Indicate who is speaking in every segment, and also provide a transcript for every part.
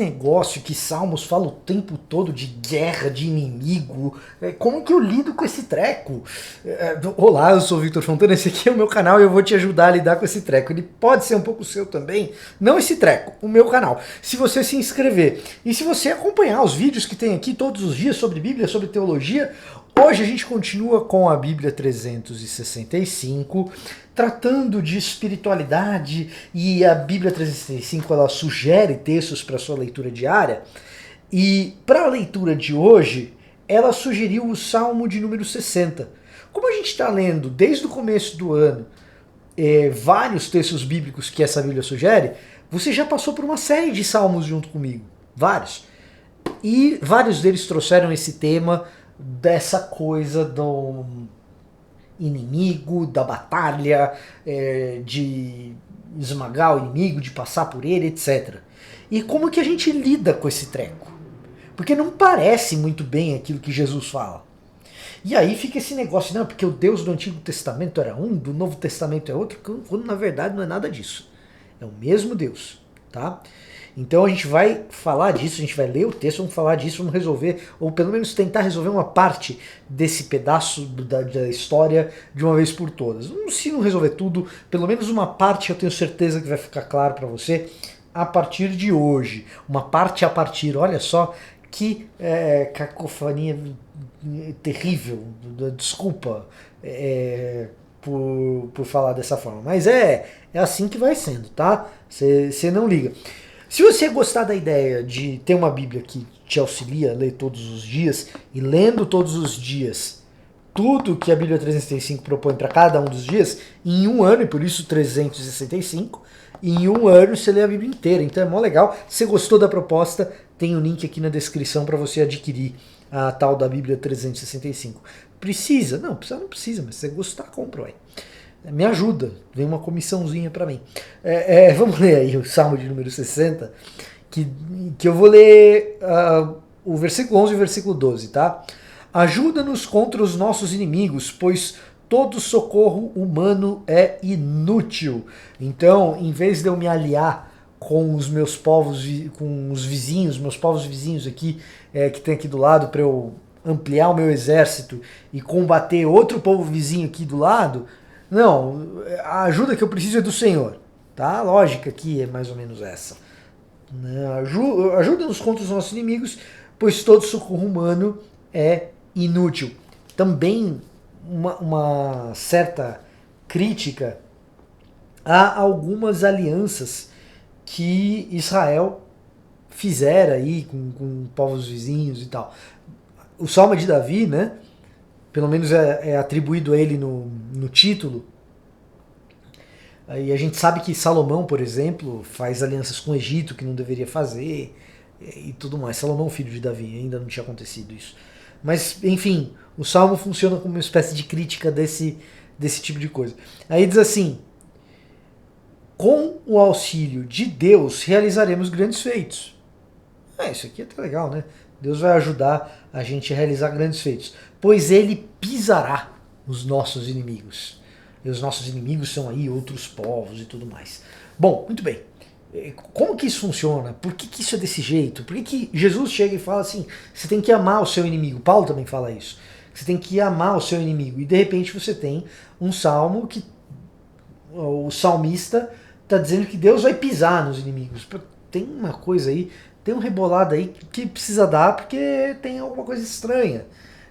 Speaker 1: negócio que Salmos fala o tempo todo de guerra, de inimigo. Como que eu lido com esse treco? Olá, eu sou o Victor Fontana, esse aqui é o meu canal e eu vou te ajudar a lidar com esse treco. Ele pode ser um pouco seu também, não esse treco, o meu canal. Se você se inscrever e se você acompanhar os vídeos que tem aqui todos os dias sobre Bíblia, sobre teologia, hoje a gente continua com a Bíblia 365, tratando de espiritualidade, e a Bíblia 365 ela sugere textos para sua leitura diária, e para a leitura de hoje ela sugeriu o Salmo de número 60. Como a gente está lendo desde o começo do ano vários textos bíblicos que essa Bíblia sugere, você já passou por uma série de salmos junto comigo, vários. E vários deles trouxeram esse tema dessa coisa do inimigo, da batalha, de esmagar o inimigo, de passar por ele, etc. E como que a gente lida com esse treco? Porque não parece muito bem aquilo que Jesus fala. E aí fica esse negócio, não, porque o Deus do Antigo Testamento era um, do Novo Testamento é outro, quando na verdade não é nada disso. É o mesmo Deus, tá? Então a gente vai falar disso, a gente vai ler o texto, vamos falar disso, vamos resolver, ou pelo menos tentar resolver uma parte desse pedaço da história de uma vez por todas. Se não resolver tudo, pelo menos uma parte eu tenho certeza que vai ficar claro para você a partir de hoje. Uma parte a partir, olha só que cacofonia terrível, desculpa por falar dessa forma, mas é assim que vai sendo, tá? Você não liga. Se você gostar da ideia de ter uma Bíblia que te auxilia a ler todos os dias, e lendo todos os dias tudo que a Bíblia 365 propõe para cada um dos dias, em um ano, e por isso 365, em um ano você lê a Bíblia inteira, então é mó legal. Se você gostou da proposta, tem um link aqui na descrição para você adquirir a tal da Bíblia 365. Precisa? Não precisa, mas se você gostar, compra, ué. Me ajuda, vem uma comissãozinha para mim. Vamos ler aí o Salmo de número 60, que eu vou ler o versículo 11 e o versículo 12, tá? Ajuda-nos contra os nossos inimigos, pois todo socorro humano é inútil. Então, em vez de eu me aliar com os meus povos, com os vizinhos, meus povos vizinhos aqui, que tem aqui do lado, para eu ampliar o meu exército e combater outro povo vizinho aqui do lado, não, a ajuda que eu preciso é do Senhor, tá? A lógica aqui é mais ou menos essa. Ajuda-nos contra os nossos inimigos, pois todo socorro humano é inútil. Também uma certa crítica a algumas alianças que Israel fizera aí com povos vizinhos e tal. O Salmo de Davi, né? Pelo menos é atribuído a ele no título. E a gente sabe que Salomão, por exemplo, faz alianças com o Egito que não deveria fazer e tudo mais. Salomão, filho de Davi, ainda não tinha acontecido isso. Mas, enfim, o Salmo funciona como uma espécie de crítica desse tipo de coisa. Aí diz assim: com o auxílio de Deus realizaremos grandes feitos. Isso aqui é até legal, né? Deus vai ajudar a gente a realizar grandes feitos, pois ele pisará os nossos inimigos. E os nossos inimigos são aí outros povos e tudo mais. Bom, muito bem. Como que isso funciona? Por que isso é desse jeito? Por que Jesus chega e fala assim, você tem que amar o seu inimigo? Paulo também fala isso. Você tem que amar o seu inimigo. E de repente você tem um salmo que o salmista está dizendo que Deus vai pisar nos inimigos. Tem uma coisa aí, tem um rebolado aí que precisa dar porque tem alguma coisa estranha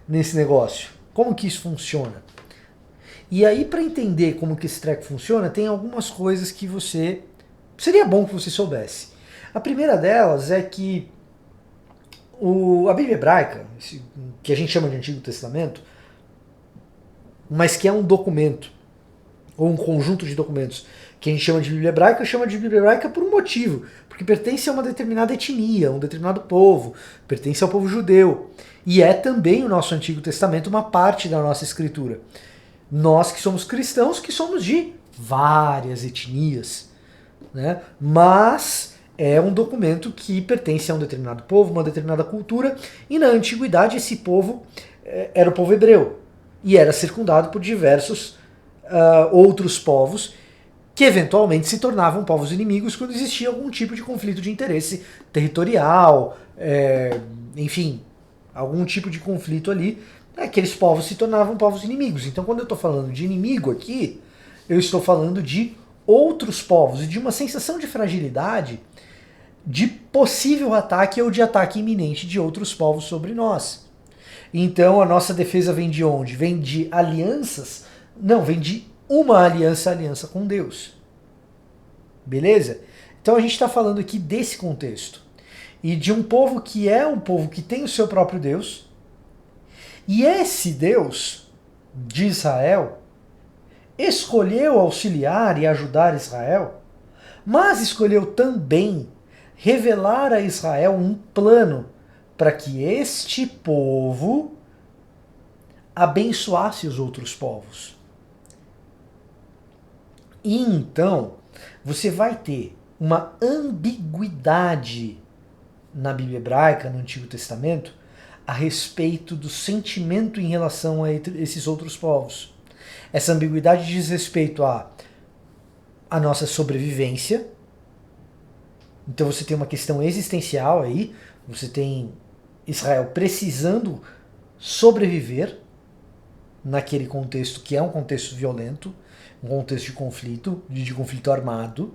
Speaker 1: nesse negócio. Como que isso funciona? E aí, para entender como que esse treco funciona, tem algumas coisas que seria bom que você soubesse. A primeira delas é que a Bíblia hebraica, que a gente chama de Antigo Testamento, mas que é um documento, ou um conjunto de documentos, que a gente chama de Bíblia hebraica, chama de Bíblia hebraica por um motivo, porque pertence a uma determinada etnia, um determinado povo, pertence ao povo judeu, e é também o nosso Antigo Testamento uma parte da nossa escritura. Nós que somos cristãos, que somos de várias etnias, né? Mas é um documento que pertence a um determinado povo, uma determinada cultura, e na antiguidade esse povo era o povo hebreu, e era circundado por diversos outros povos que eventualmente se tornavam povos inimigos quando existia algum tipo de conflito de interesse territorial, enfim, algum tipo de conflito ali, aqueles povos se tornavam povos inimigos. Então quando eu estou falando de inimigo aqui, eu estou falando de outros povos e de uma sensação de fragilidade, de possível ataque ou de ataque iminente de outros povos sobre nós. Então a nossa defesa vem de onde? Vem de alianças? Não, vem de uma aliança com Deus. Beleza? Então a gente está falando aqui desse contexto. E de um povo que é um povo que tem o seu próprio Deus. E esse Deus de Israel escolheu auxiliar e ajudar Israel, mas escolheu também revelar a Israel um plano para que este povo abençoasse os outros povos. E então, você vai ter uma ambiguidade na Bíblia hebraica, no Antigo Testamento, a respeito do sentimento em relação a esses outros povos. Essa ambiguidade diz respeito à nossa sobrevivência. Então você tem uma questão existencial aí, você tem Israel precisando sobreviver naquele contexto que é um contexto violento, um contexto de conflito armado.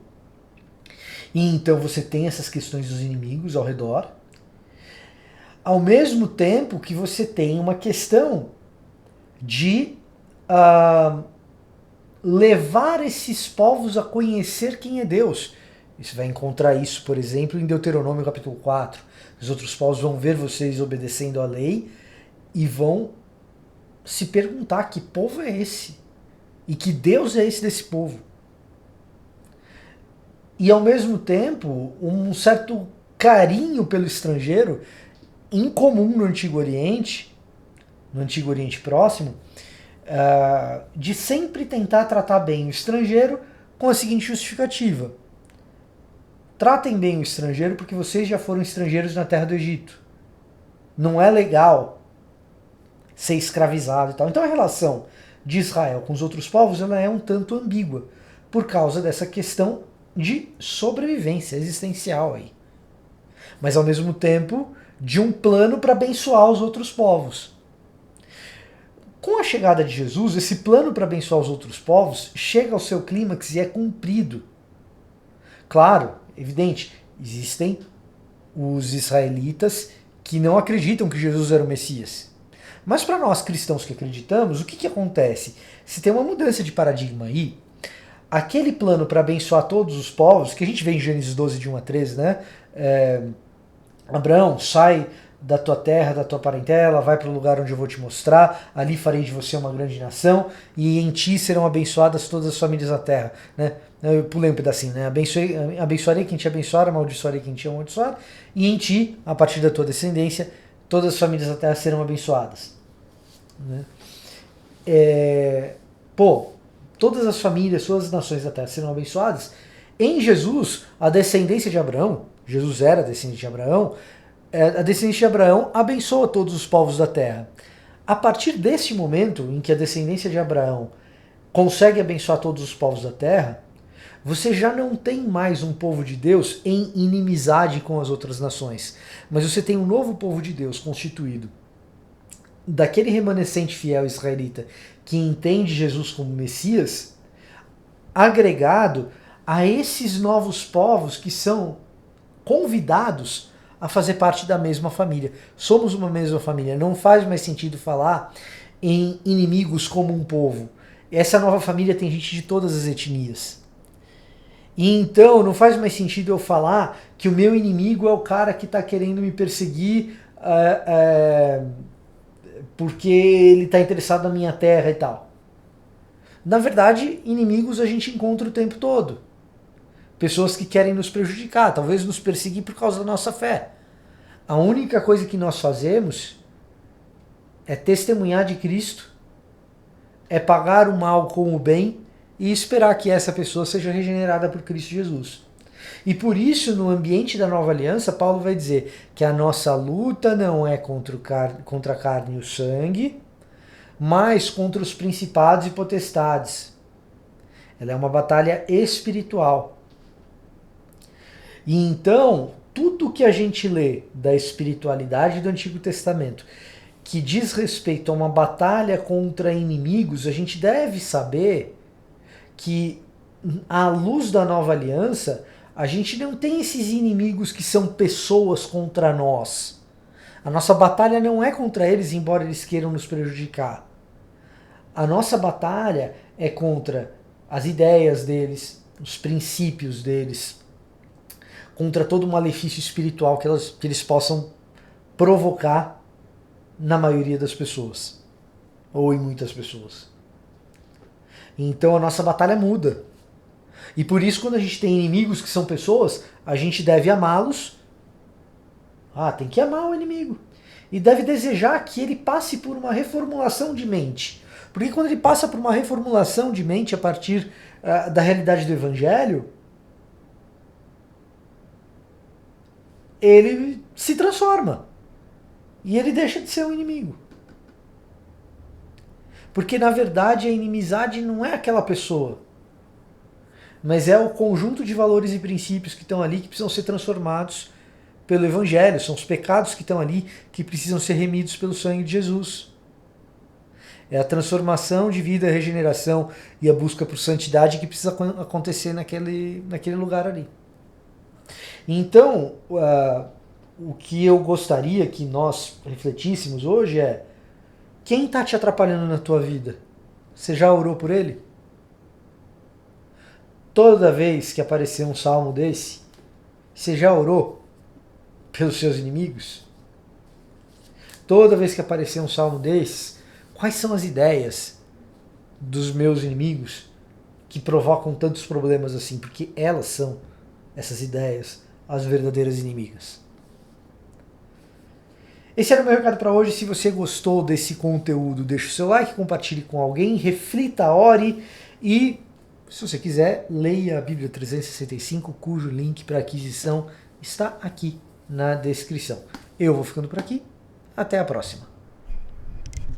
Speaker 1: E então você tem essas questões dos inimigos ao redor. Ao mesmo tempo que você tem uma questão de levar esses povos a conhecer quem é Deus. Você vai encontrar isso, por exemplo, em Deuteronômio capítulo 4. Os outros povos vão ver vocês obedecendo a lei e vão se perguntar que povo é esse? E que Deus é esse desse povo? E ao mesmo tempo, um certo carinho pelo estrangeiro, incomum no Antigo Oriente Próximo, de sempre tentar tratar bem o estrangeiro com a seguinte justificativa: tratem bem o estrangeiro porque vocês já foram estrangeiros na terra do Egito. Não é legal ser escravizado e tal. Então a relação de Israel com os outros povos ela é um tanto ambígua por causa dessa questão de sobrevivência existencial aí. Mas ao mesmo tempo de um plano para abençoar os outros povos. Com a chegada de Jesus, esse plano para abençoar os outros povos chega ao seu clímax e é cumprido. Claro, evidente, existem os israelitas que não acreditam que Jesus era o Messias. Mas para nós cristãos que acreditamos, o que acontece? Se tem uma mudança de paradigma aí, aquele plano para abençoar todos os povos, que a gente vê em Gênesis 12, de 1 a 13, né? Abraão, sai da tua terra, da tua parentela, vai para o lugar onde eu vou te mostrar, ali farei de você uma grande nação, e em ti serão abençoadas todas as famílias da terra. Né? Eu pulei um pedacinho, né? Abençoarei quem te abençoar, amaldiçoarei quem te amaldiçoar, e em ti, a partir da tua descendência, todas as famílias da terra serão abençoadas. Né? Todas as famílias, todas as nações da terra serão abençoadas. Em Jesus, a descendência de Abraão, Jesus era descendente de Abraão, a descendência de Abraão abençoa todos os povos da terra. A partir desse momento em que a descendência de Abraão consegue abençoar todos os povos da terra, você já não tem mais um povo de Deus em inimizade com as outras nações, mas você tem um novo povo de Deus constituído daquele remanescente fiel israelita que entende Jesus como Messias, agregado a esses novos povos que são convidados a fazer parte da mesma família. Somos uma mesma família. Não faz mais sentido falar em inimigos como um povo. Essa nova família tem gente de todas as etnias. E então não faz mais sentido eu falar que o meu inimigo é o cara que está querendo me perseguir porque ele está interessado na minha terra e tal. Na verdade, inimigos a gente encontra o tempo todo. Pessoas que querem nos prejudicar, talvez nos perseguir por causa da nossa fé. A única coisa que nós fazemos é testemunhar de Cristo, é pagar o mal com o bem e esperar que essa pessoa seja regenerada por Cristo Jesus. E por isso, no ambiente da nova aliança, Paulo vai dizer que a nossa luta não é contra a carne e o sangue, mas contra os principados e potestades. Ela é uma batalha espiritual. E então, tudo que a gente lê da espiritualidade do Antigo Testamento, que diz respeito a uma batalha contra inimigos, a gente deve saber que, à luz da nova aliança, a gente não tem esses inimigos que são pessoas contra nós. A nossa batalha não é contra eles, embora eles queiram nos prejudicar. A nossa batalha é contra as ideias deles, os princípios deles, contra todo o malefício espiritual que eles possam provocar na maioria das pessoas, ou em muitas pessoas. Então a nossa batalha muda. E por isso, quando a gente tem inimigos que são pessoas, a gente deve amá-los. Tem que amar o inimigo. E deve desejar que ele passe por uma reformulação de mente. Porque quando ele passa por uma reformulação de mente a partir da realidade do Evangelho, ele se transforma. E ele deixa de ser um inimigo. Porque, na verdade, a inimizade não é aquela pessoa, mas é o conjunto de valores e princípios que estão ali, que precisam ser transformados pelo Evangelho. São os pecados que estão ali, que precisam ser remidos pelo sangue de Jesus. É a transformação de vida, a regeneração e a busca por santidade que precisa acontecer naquele lugar ali. Então, o que eu gostaria que nós refletíssemos hoje é: quem está te atrapalhando na tua vida? Você já orou por ele? Toda vez que aparecer um salmo desse, você já orou pelos seus inimigos? Toda vez que aparecer um salmo desse, quais são as ideias dos meus inimigos que provocam tantos problemas assim? Porque elas são, essas ideias, as verdadeiras inimigas. Esse era o meu recado para hoje. Se você gostou desse conteúdo, deixe o seu like, compartilhe com alguém, reflita, ore e, se você quiser, leia a Bíblia 365, cujo link para aquisição está aqui na descrição. Eu vou ficando por aqui. Até a próxima.